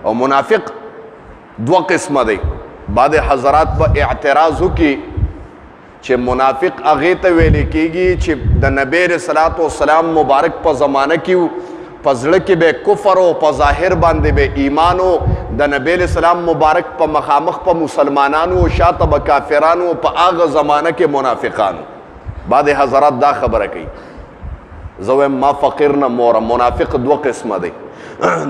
او منافق دو قسمه دی. بعد حضرات به اعتراض وکي چې منافق هغې ته ویلې کېږي چې د نبی علیه الصلاة والسلام مبارک په زمانه کې په زړه کې به کفر او په ظاهر باندې به ایمان او د نبی علیه السلام مبارک په مخامخ په مسلمانانو او شاته به کافرانو په هغه زمانه کې منافقانو. بعد حضرات دا خبره کوي زه وایم ما فقیر نه مورم. منافق دو قسمه دی.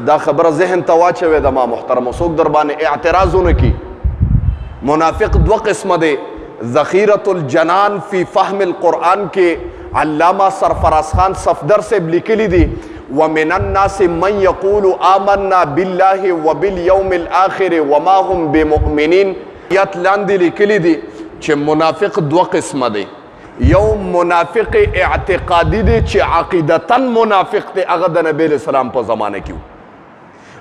دا خبره ذهن ته واچوې د ما محترمو څوک در باندې اعتراض ونه کي. منافق دو قسمه دی. ذخیرۃ الجنان فی فهم القرآن کې علامہ سرفراز خان صفدر سے لیکلی دی ومن الناس من يقول آمنا بالله وباليوم الآخر وما هم بمؤمنین. یت لاندې لیکلی دی چې منافق دو قسمه دی. یو منافق اعتقادی دی چې عقیدتا منافق دی هغه د نبی علیہ السلام په زمانه کې،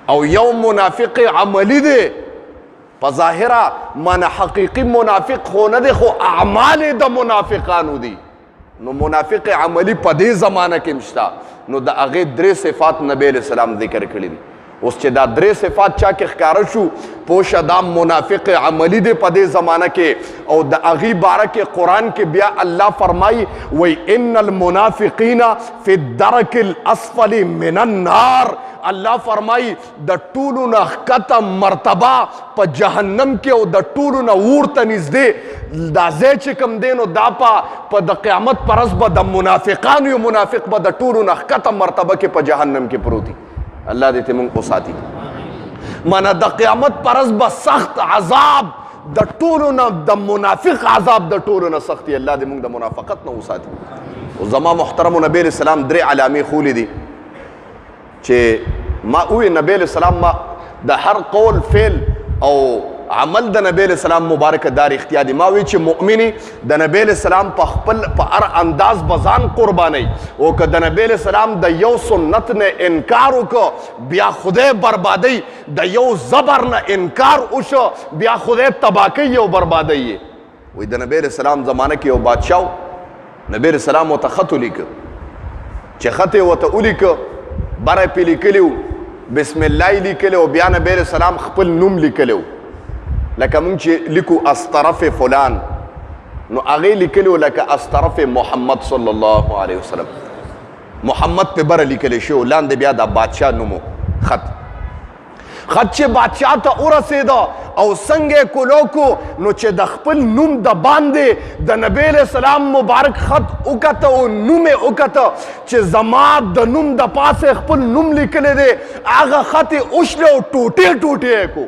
او یو منافق عملی دی په ظاهره معنی حقیقی منافق خو نه دی خو اعمال د منافقانو دی. نو منافق عملی په دې زمانه کې مشته. نو د هغې درې صفات نبی علیہ السلام ذکر کړي دي. اوس چې دا درې صفات چا کې ښکاره شو پوه دا منافق عملی دی په دې زمانه کې. او د هغې باره کې قرآن کې بیا الله فرمایي وی ان المنافقین فی الدرک الاسفل من النار. الله فرمایي د ټولو نه ښکته مرتبه په جهنم کې او د ټولو نه ورته نږدې دا ځای چې کوم دی نو دا په د قیامت په ورځ به د منافقانو یو منافق به د ټولو نه ښکته مرتبه کې په جهنم کې پروت وي. الله دې ته موږ وساتي. معنی د قیامت په ورځ به سخت عذاب د ټولو نه د منافق عذاب د ټولو نه سخت وي. الله دې موږ د منافقت نه وساتي. او زما محترمو نبی علیہ السلام درې علامې ښولې دي چې ما وی نبی علیہ السلام ما د هر قول فعل او عمل د نبی علیہ السلام مبارک دار اختیار دی. ما وی چې مؤمنی د نبی علیہ السلام په خپل په هر انداز بزان قربانی او که د نبی علیہ السلام د یو سنت نه انکار وکړو بیا خدای بربادی، د یو زبر نه انکار وشو بیا خدای تباکی او بربادی. وی د نبی علیہ السلام زمانه کې یو بادشاه نبی علیہ السلام ورته خط ولیکه چې خط یې ورته ولیکه بره پې لیکلی بسم الله لیکلی او بیا نبی علیہ السلام خپل نوم لیکلی لکه موږ چې لیکو اسطرف فلان نو هغې لیکلی لکه اسطرف محمد صلی الله علیه وسلم. محمد پې بره لیکلی شو لاندې بیا د بادشاه نومو خط چې بادشاه ته ورسېده او څنګه کولو کو نو چې د خپل نوم د باندې د نبی علیہ السلام مبارک خط وکته او نوم یې وکته چې زما د نوم د پاسه خپل نوم لیکلی دی هغه خط یې وشلی او ټوټې ټوټې یې کو.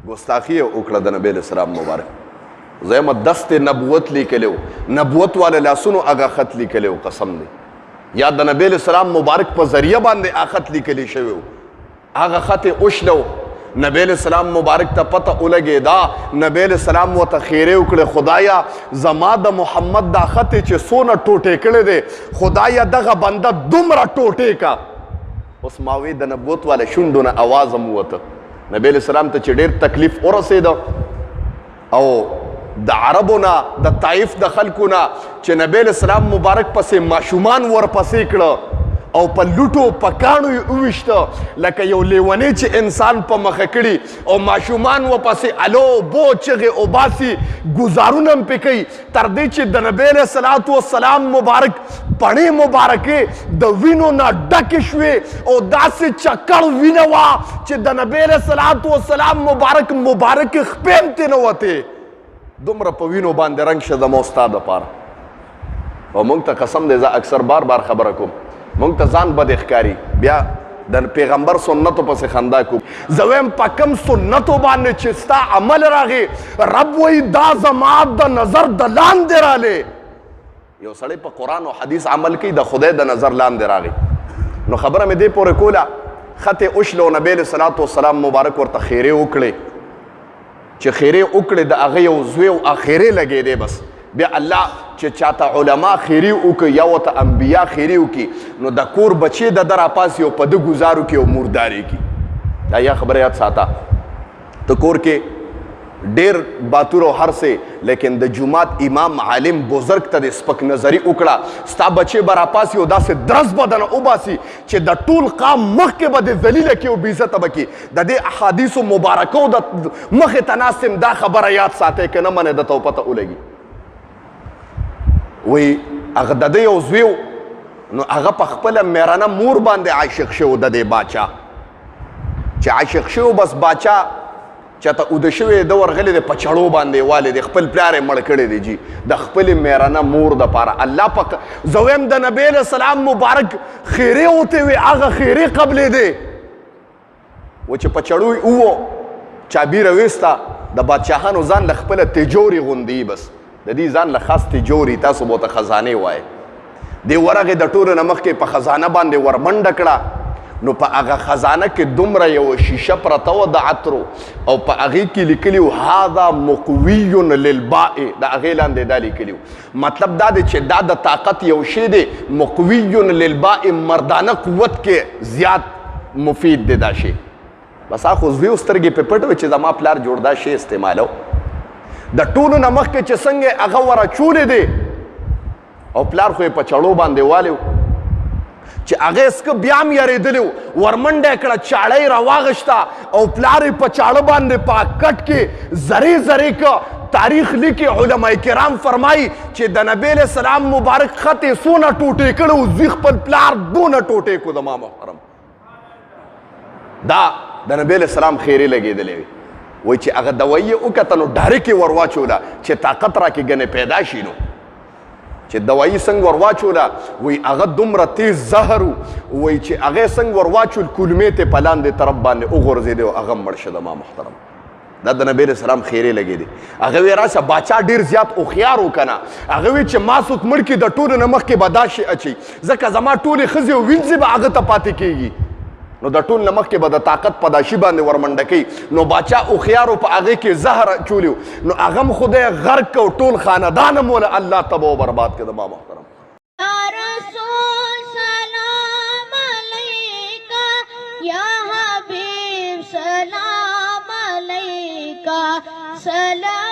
ګستاخي یې وکړه د نبی علیہ السلام مبارک. زه یم دست نبوت لیکلی نبوت والا لاسونو هغه خط لیکلی قسم دی یا د نبی علیہ السلام مبارک په ذریعه باندې هغه خط لیکلی شوی و. هغه خط یې وشلو نبی علیہ السلام مبارک ته پته ولګېده. نبی علیہ السلام ورته خیرې وکړې خدایا زما د محمد دا خط چې څونه ټوټې کړی دی خدایا دغه بنده دومره ټوټې کا. اوس ما وی د نبوت والا شونډو نه اواز هم ووته. نبی علیہ السلام ته چې ډېر تکلیف ورسېده او د عربو نه د طایف د خلکو نه چې نبی علیہ السلام مبارک پسې ماشومان ورپسې کړه او په لوټو په کاڼو یې وویشته لکه یو لیونی چې انسان په مخه کړي او ماشومان ورپسې الو بو چغې اوباسي ګزارونه هم پې کوي تر دې چې د نبی علیہ الصلاة والسلام مبارک پڼې مبارکې د وینو نه ډکې شوې او داسې چکړ وینه وه چې د نبی علیہ الصلاة والسلام مبارک خپې هم ترې نه وتې. دومره په وینو باندې رنګ شه زما ستا دپاره. او موږ ته قسم دی زه اکثر بار خبره کوم موږ ته ځان بد ښکاري بیا د پیغمبر سنتو پسې خندا کوو. زه وایم په کوم سنتو باندې چې ستا عمل راغی رب وایي دا زما د نظر د لاندې رالی. یو سړی په قرآن او حدیث عمل کوي د خدای د نظر لاندې راغی. نو خبره مې دې پورې کوله خط یې وشلو نبی علیہ الصلاة والسلام مبارک ورته خیرې وکړې چې خیرې وکړې د هغه یو زوی او خیرې لګېدې بس. بیا الله چې چاته علما خیری وکړي یا ورته انبیا خیری وکړي نو د کور بچې د ده راپاسي او په ده ګزارو کې او مرداري کړي. دا یا خبره یاد ساته ته کور کې ډیر باتور او هر څه لیکن د جمعات امام عالم بزرگ ته د سپک نظری وکړه ستا بچی به راپاسي او داسې درز بدنه وباسي چې د ټول قام مخکې به د ذلیله کې او بېعزته به کړي د دې احادیثو مبارکو د مخې ته ناست یم دا خبره یاد ساتئ که نه منې درته پته ولګي وایي هغه د ده یو زوی نو هغه په خپله میرانه مور باندې عاشق شو د دې باچا چې عاشق شو بس باچا چاته اوده شوی د ورغلی د پچړو باندې والد خپل پلار یې مړ کړی دی جی د خپلې میرانه مور دپاره الله پاک زه وایم د نبی علیه السلام مبارک خیرې ورته وي هغه خیرې قبلېدې و چې پچړو یې ووو چابي راویسته د بادشاهانو ځان له خپله تجوري غوندي بس د دې ځان له خاص تجوري تاسو به ورته خزانې وایئ دې ورغې د ټولو نه مخکې په خزانه باندې ورمنډه کړه نو په هغه خزانه کې دومره یو شیشه پرته وه د عطرو او په هغې کې لیکلي و هذا مقوي للباء د هغې لاندې دا لیکلي و مطلب دا دی چې دا د طاقت یو شی دی مقوي للباء مردانه قوت کې زیات مفید دی دا شی بس خو زوی سترګې پې پټ وې چې زما پلار جوړ دا شی استعمالو د ټولو نه مخکې چې څنګه هغه وراچولې دی او پلار خو یې په چړو باندې والی چې هغه اسکه بیا هم یارېدلی و ورمنډه کړه چاړه یې راواغشته او پلار یې په چاړه باندې په کټ کې زرې زرې که تاریخ لیکي علما کرام فرمایي چې د نبی علیه السلام مبارک خط یې څونه ټوټې کړی و زوی خپل پلار دونه ټوټې کړو زما محترم دا د نبی علیه السلام خیرې لګېدلې وي وایي چې هغه دوایي یې وکته نو ډارک یې ورواچوله چې طاقت راکې ګنې پیدا شي نو چې دوایي څنګه ورواچوله وایي هغه دومره تیز زهر و وایي چې هغې څنګه ورواچول کلمې ته په لاندې طرف باندې وغورځېدی او هغه مړ شه زما محترم دا د نبی علیه السلام خیرې لګېدې هغه وی راشه باچا ډېر زیات هوښیار و که نه هغه وی چې ما څوک مړ کړي د ټولو نه مخکې به دا شی اچوي ځکه زما ټولې ښځې او وینځې به هغه ته پاتې کېږي نو د ټول نه مخکې به د طاقت په دا شي باندې ورمنډه کوي نو باچا هوښیار په هغې کې زهر اچولی نو هغه هم خدای غرق کو ټول خاندان هم وله الله تبه و برباد کړه زما محترم رسول سلام علیکا یا حبیب سلام علیکا سلام